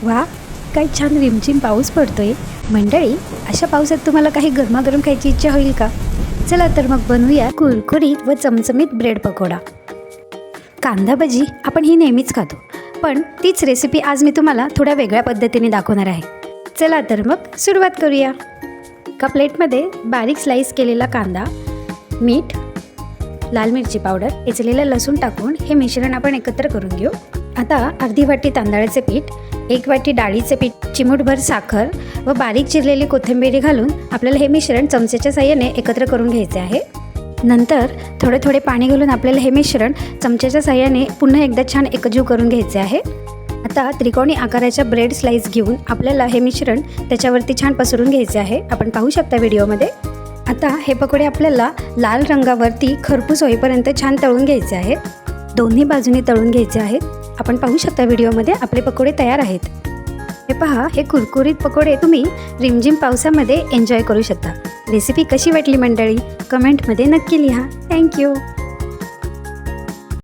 वा, काही छान रिमझिम पाऊस पडतोय मंडळी. अशा पावसात तुम्हाला काही गरमागरम खायची इच्छा होईल का? चला तर मग बनवूया कुरकुरीत व चमचमीत ब्रेड पकोडा. कांदा भजी आपण ही नेहमीच खातो, पण तीच रेसिपी आज मी तुम्हाला थोड्या वेगळ्या पद्धतीने दाखवणार आहे. चला तर मग सुरुवात करूया. एका प्लेटमध्ये बारीक स्लाईस केलेला कांदा, मीठ, लाल मिरची पावडर, इचलेलं लसूण टाकून हे मिश्रण आपण एकत्र करून घेऊ. आता अर्धी वाटी तांदळाचे पीठ, 1 वाटी डाळीचे पीठ, चिमूटभर साखर व बारीक चिरलेली कोथिंबीर घालून आपल्याला हे मिश्रण चमच्याच्या साहाय्याने एकत्र करून घ्यायचे आहे. नंतर थोडे थोडे पाणी घालून आपल्याला हे मिश्रण चमच्याच्या साहाय्याने पुन्हा एकदा छान एकजीव करून घ्यायचे आहे. आता त्रिकोणी आकाराच्या ब्रेड स्लाईस घेऊन आपल्याला हे मिश्रण त्याच्यावरती छान पसरून घ्यायचे आहे. आपण पाहू शकता व्हिडिओमध्ये. आता हे पकोडे आपल्याला लाल रंगावरती खरपूस होईपर्यंत छान तळून घ्यायचे आहेत. दोन्ही बाजूनी तळून घ्यायचे आहेत. आपण पाहू शकता व्हिडिओमध्ये आपले पकोडे तयार आहेत. हे पहा, हे कुरकुरीत पकोडे तुम्ही रिमझिम पावसामध्ये एन्जॉय करू शकता. रेसिपी कशी वाटली मंडळी? कमेंटमध्ये नक्की लिहा. थँक्यू.